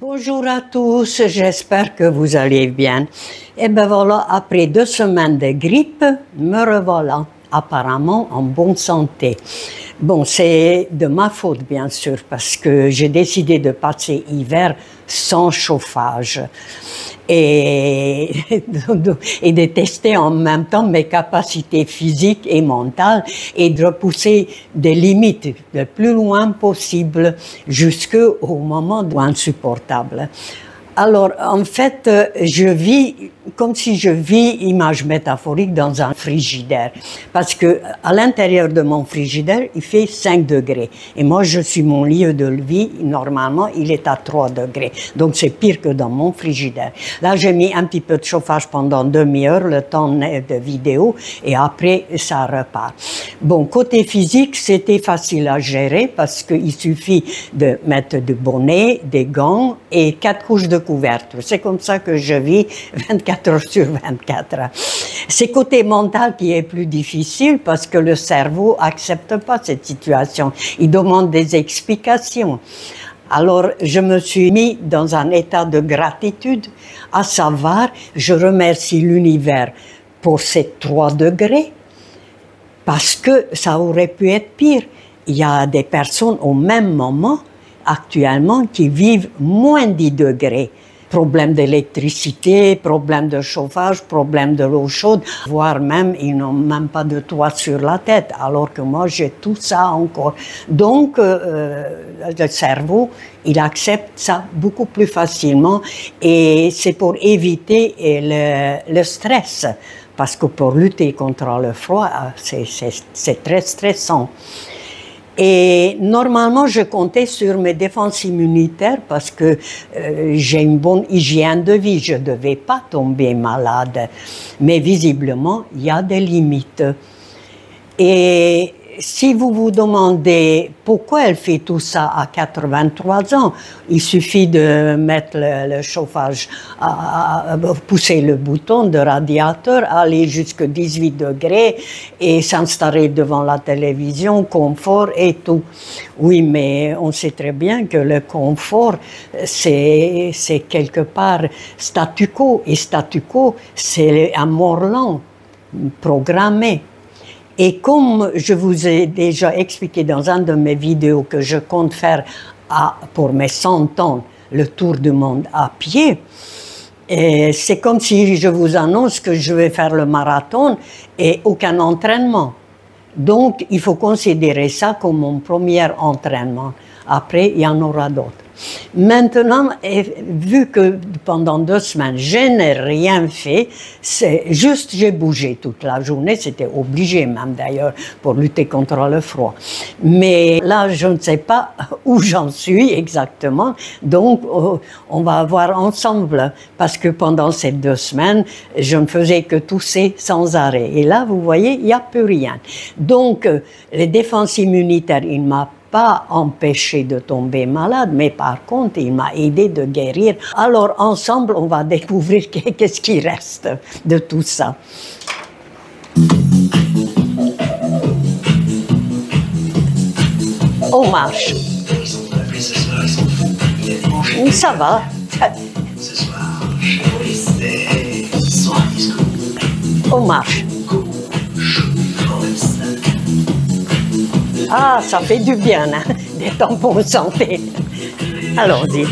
Bonjour à tous, j'espère que vous allez bien. Et ben voilà, après 2 semaines de grippe, me revoilà apparemment en bonne santé. Bon, c'est de ma faute bien sûr, parce que j'ai décidé de passer l'hiver sans chauffage et de tester en même temps mes capacités physiques et mentales et de repousser des limites le plus loin possible jusqu'au moment insupportable. Alors, en fait, je vis comme si je vis, image métaphorique, dans un frigidaire. Parce que à l'intérieur de mon frigidaire, il fait 5 degrés. Et moi, je suis mon lieu de vie, normalement, il est à 3 degrés. Donc, c'est pire que dans mon frigidaire. Là, j'ai mis un petit peu de chauffage pendant demi-heure, le temps de vidéo, et après, ça repart. Bon, côté physique, c'était facile à gérer parce qu'il suffit de mettre du bonnet, des gants et 4 couches de couverture. C'est comme ça que je vis 24 heures sur 24. C'est côté mental qui est plus difficile parce que le cerveau accepte pas cette situation. Il demande des explications. Alors, je me suis mis dans un état de gratitude, à savoir, je remercie l'univers pour ces 3 degrés parce que ça aurait pu être pire. Il y a des personnes au même moment actuellement qui vivent moins 10 degrés. Problème d'électricité, problème de chauffage, problème de l'eau chaude, voire même, ils n'ont même pas de toit sur la tête, alors que moi, j'ai tout ça encore. Donc, le cerveau, il accepte ça beaucoup plus facilement et c'est pour éviter le stress, parce que pour lutter contre le froid, c'est très stressant. Et normalement, je comptais sur mes défenses immunitaires parce que j'ai une bonne hygiène de vie. Je ne devais pas tomber malade. Mais visiblement, il y a des limites. Et si vous vous demandez pourquoi elle fait tout ça à 83 ans, il suffit de mettre le chauffage, pousser le bouton de radiateur, aller jusqu'à 18 degrés et s'installer devant la télévision, confort et tout. Oui, mais on sait très bien que le confort, c'est quelque part statu quo. Et statu quo, c'est un mort lent, programmé. Et comme je vous ai déjà expliqué dans un de mes vidéos que je compte faire pour mes 100 ans le tour du monde à pied, c'est comme si je vous annonce que je vais faire le marathon et aucun entraînement. Donc, il faut considérer ça comme mon premier entraînement. Après, il y en aura d'autres. Maintenant, vu que pendant 2 semaines, je n'ai rien fait, c'est juste j'ai bougé toute la journée, c'était obligé même d'ailleurs pour lutter contre le froid. Mais là, je ne sais pas où j'en suis exactement, donc on va voir ensemble, parce que pendant ces 2 semaines, je ne faisais que tousser sans arrêt. Et là, vous voyez, il n'y a plus rien. Donc, les défenses immunitaires, il m'a pas empêché de tomber malade, mais par contre, il m'a aidé de guérir. Alors, ensemble, on va découvrir qu'est-ce qui reste de tout ça. On marche. Ça va. On marche. Ah, ça fait du bien, hein, d'être en bonne santé. Allons-y.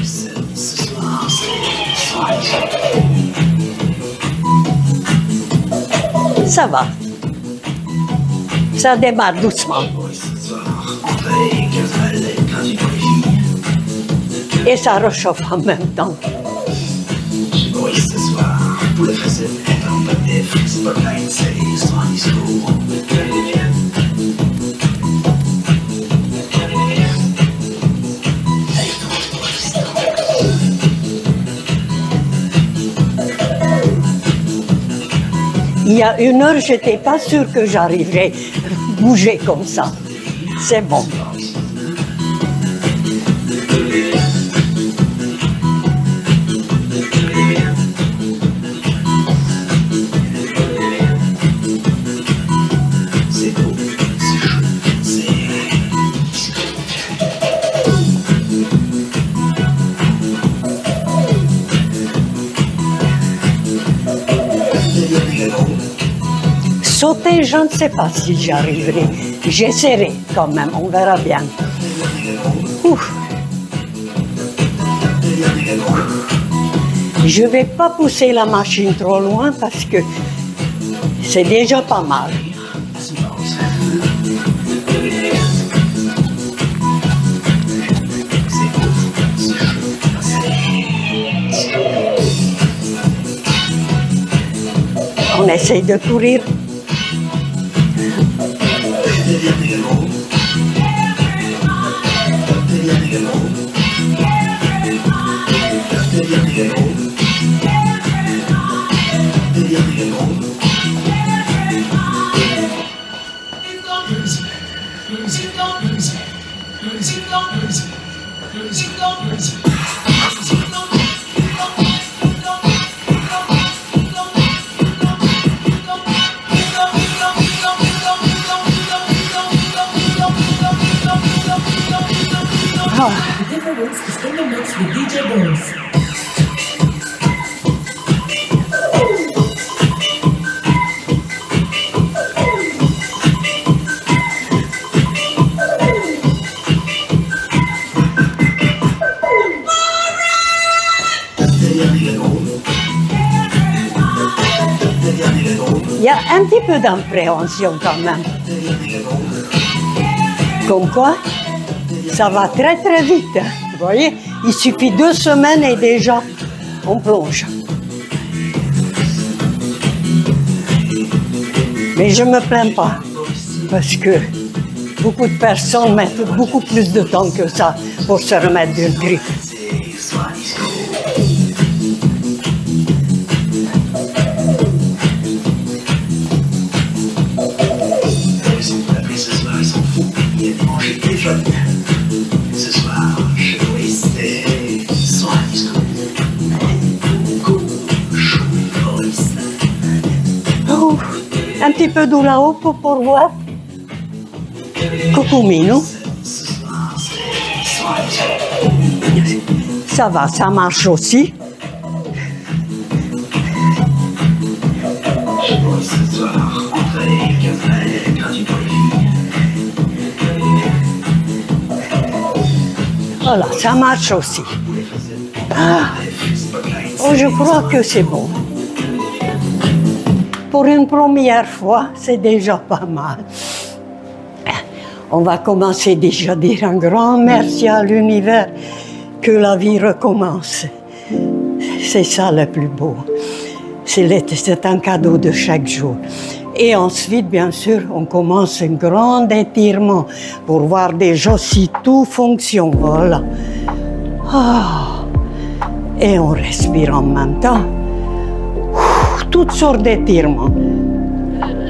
Ça va. Ça démarre doucement. Et ça réchauffe en même temps. Il y a 1 heure, je n'étais pas sûre que j'arriverais à bouger comme ça. C'est bon. Sauter, je ne sais pas si j'y arriverai. J'essaierai quand même, on verra bien. Ouf. Je ne vais pas pousser la machine trop loin parce que c'est déjà pas mal. On essaye de courir. The difference is in the mix with DJ Boris. Il y a un petit peu d'appréhension quand même. Comme quoi, ça va très très vite. Vous voyez, il suffit 2 semaines et déjà on plonge. Mais je ne me plains pas parce que beaucoup de personnes mettent beaucoup plus de temps que ça pour se remettre d'une grippe. Ce soir, je vais rester soi-disant. Oh, un petit peu d'eau là-haut pour voir. Coucou Minou. Ça va, ça marche aussi. Ce soir, entrée, café, gratuit pour les filles. Voilà, ça marche aussi. Ah. Oh, je crois que c'est bon. Pour une première fois, c'est déjà pas mal. On va commencer déjà à dire un grand merci à l'univers que la vie recommence. C'est ça le plus beau. C'est un cadeau de chaque jour. Et ensuite, bien sûr, on commence un grand étirement pour voir déjà si tout fonctionne. Voilà. Ah. Et on respire en même temps. Toutes sortes d'étirements.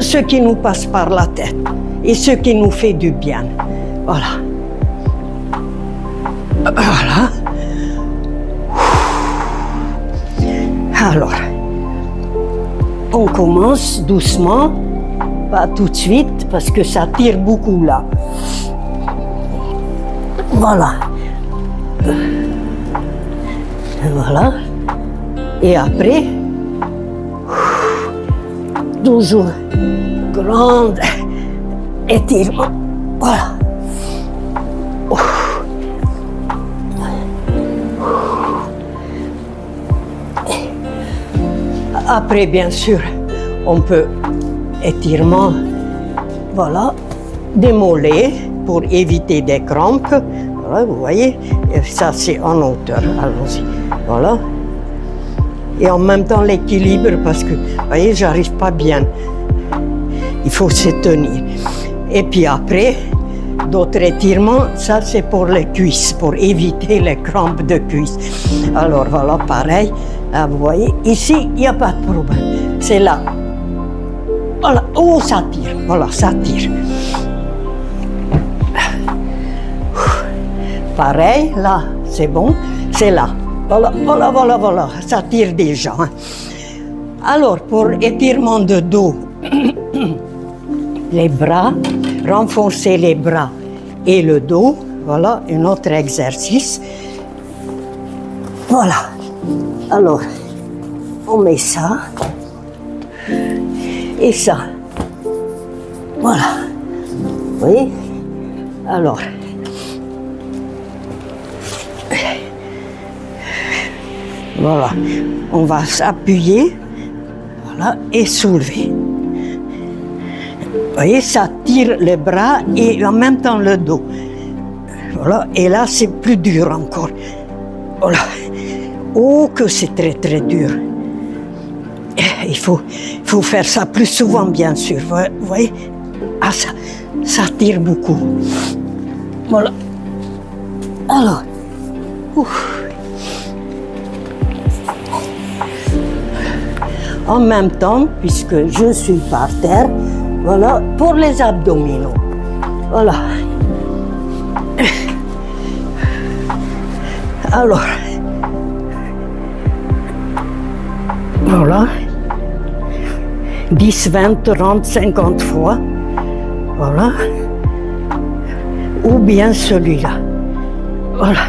Ce qui nous passe par la tête et ce qui nous fait du bien. Voilà. Voilà. Alors, on commence doucement, pas tout de suite, parce que ça tire beaucoup là. Voilà. Voilà. Et après, toujours grand étirement. Voilà. Après, bien sûr, on peut étirement, voilà, des mollets pour éviter des crampes. Voilà, vous voyez, et ça c'est en hauteur. Allons-y. Voilà. Et en même temps l'équilibre parce que, vous voyez, j'arrive pas bien. Il faut se tenir. Et puis après, d'autres étirements, ça c'est pour les cuisses, pour éviter les crampes de cuisses. Alors voilà, pareil. Là, vous voyez, ici, il n'y a pas de problème. C'est là. Voilà. Oh, ça tire. Voilà, ça tire. Pareil, là, c'est bon. C'est là. Voilà, voilà, voilà, voilà. Ça tire déjà. Hein. Alors, pour étirement de dos, les bras, renforcer les bras et le dos. Voilà, un autre exercice. Voilà. Alors, on met ça et ça. Voilà. Vous voyez? Alors. Voilà. On va s'appuyer. Voilà. Et soulever. Vous voyez, ça tire les bras et en même temps le dos. Voilà. Et là, c'est plus dur encore. Voilà. Oh, que c'est très, très dur. Il faut faire ça plus souvent, bien sûr. Vous voyez? Ah, ça tire beaucoup. Voilà. Alors. Ouf. En même temps, puisque je suis par terre, voilà, pour les abdominaux. Voilà. Alors. Voilà. 10, 20, 30, 50 fois. Voilà. Ou bien celui-là. Voilà.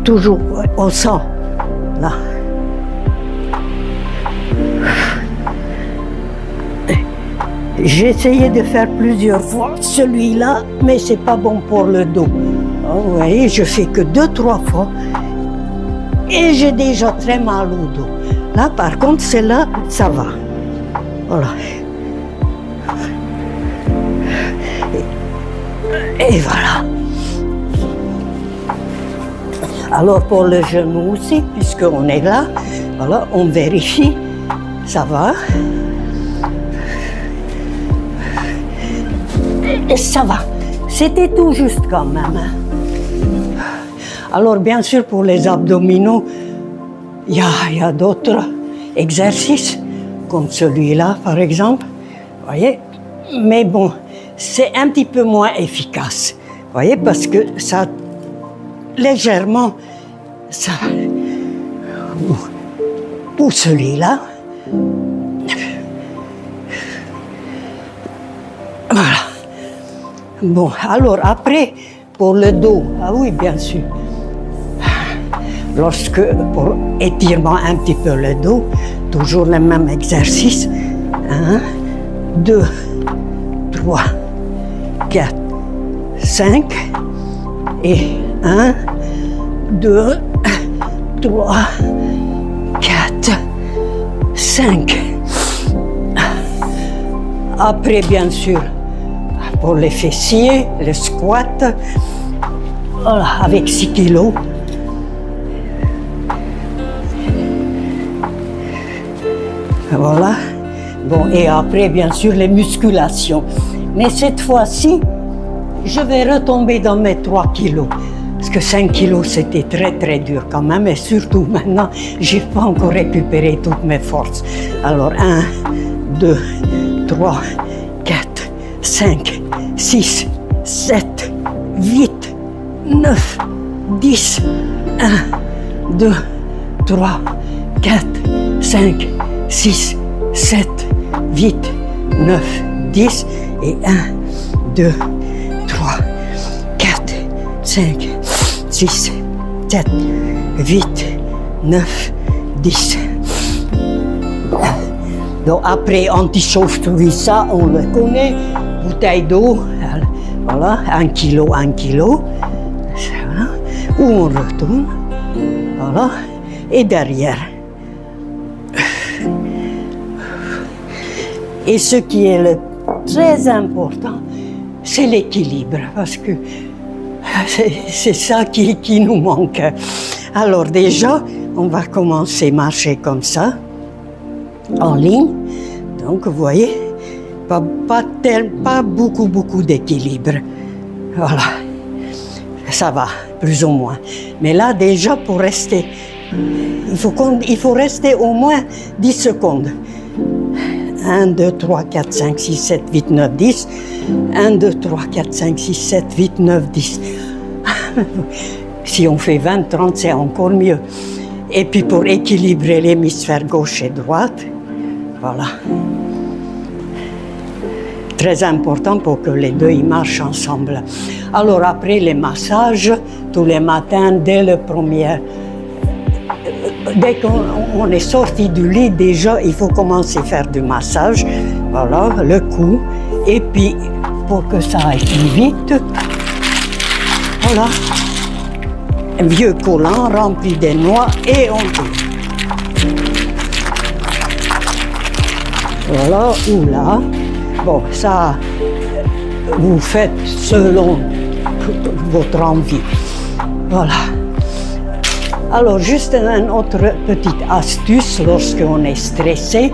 Toujours au sang. Là. J'ai essayé de faire plusieurs fois celui-là, mais c'est pas bon pour le dos. Vous voyez, je fais que 2-3 fois. Et j'ai déjà très mal au dos. Là, par contre, celle-là, ça va. Voilà. Et voilà. Alors, pour le genou aussi, puisqu'on est là, voilà, on vérifie. Ça va. Et ça va. C'était tout juste quand même. Alors, bien sûr, pour les abdominaux, il y a d'autres exercices, comme celui-là, par exemple. Vous voyez? Mais bon, c'est un petit peu moins efficace. Vous voyez? Parce que ça, légèrement, ça... Ou celui-là. Voilà. Bon, alors après, pour le dos, ah oui, bien sûr. Lorsque, pour étirement un petit peu le dos, toujours le même exercice. 1, 2, 3, 4, 5. Et 1, 2, 3, 4, 5. Après, bien sûr, pour les fessiers, le squat, voilà, avec 6 kilos. Voilà. Bon, et après, bien sûr, les musculations. Mais cette fois-ci, je vais retomber dans mes 3 kilos. Parce que 5 kilos, c'était très, très dur quand même. Et surtout maintenant, je n'ai pas encore récupéré toutes mes forces. Alors, 1, 2, 3, 4, 5, 6, 7, 8, 9, 10, 1, 2, 3, 4, 5, 6, 7, 8, 9, 10 et 1, 2, 3, 4, 5, 6, 7, 8, 9, 10. Donc après, anti-chauffe, tout ça, on le connaît. Bouteille d'eau, voilà, 1 kilo, 1 kilo. Voilà. Où on retourne, voilà, et derrière. Et ce qui est le très important, c'est l'équilibre, parce que c'est ça qui nous manque. Alors déjà, on va commencer à marcher comme ça, en ligne. Donc, vous voyez, pas beaucoup d'équilibre. Voilà, ça va, plus ou moins. Mais là, déjà, pour rester, il faut rester au moins 10 secondes. 1, 2, 3, 4, 5, 6, 7, 8, 9, 10. 1, 2, 3, 4, 5, 6, 7, 8, 9, 10. Si on fait 20, 30, c'est encore mieux. Et puis pour équilibrer l'hémisphère gauche et droite, voilà. Très important pour que les deux ils marchent ensemble. Alors après les massages, tous les matins, dès qu'on est sorti du lit, déjà, il faut commencer à faire du massage. Voilà, le cou Et puis, pour que ça aille plus vite, voilà, un vieux collant rempli de noix et on tourne. Voilà, ou là. Bon, ça, vous faites selon votre envie. Voilà. Alors, juste une autre petite astuce lorsqu'on est stressé,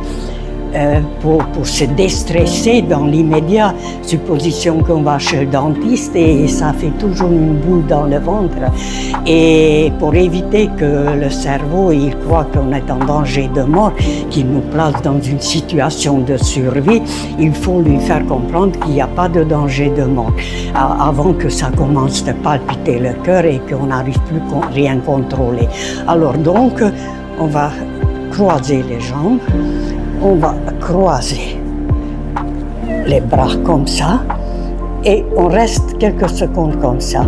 pour se déstresser dans l'immédiat, supposition qu'on va chez le dentiste et ça fait toujours une boule dans le ventre. Et pour éviter que le cerveau il croit qu'on est en danger de mort, qu'il nous place dans une situation de survie, il faut lui faire comprendre qu'il n'y a pas de danger de mort avant que ça commence de palpiter le cœur et qu'on n'arrive plus à rien contrôler. Alors donc, on va croiser les jambes. On va croiser les bras comme ça et on reste quelques secondes comme ça.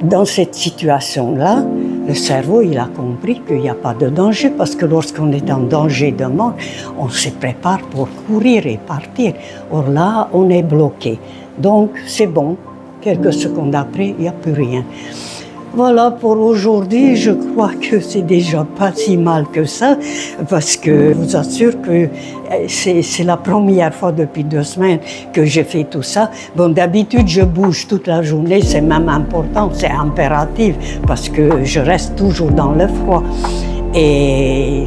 Dans cette situation-là, le cerveau il a compris qu'il n'y a pas de danger parce que lorsqu'on est en danger de mort, on se prépare pour courir et partir. Or là, on est bloqué. Donc c'est bon, quelques secondes après, il n'y a plus rien. Voilà pour aujourd'hui, je crois que c'est déjà pas si mal que ça, parce que je vous assure que c'est la première fois depuis 2 semaines que j'ai fait tout ça. Bon, d'habitude, je bouge toute la journée, c'est même important, c'est impératif, parce que je reste toujours dans le froid. Et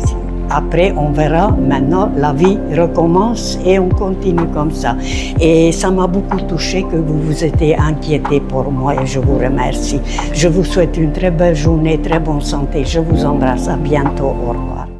après, on verra, maintenant, la vie recommence et on continue comme ça. Et ça m'a beaucoup touché que vous vous étiez inquiétés pour moi et je vous remercie. Je vous souhaite une très belle journée, très bonne santé. Je vous embrasse, à bientôt, au revoir.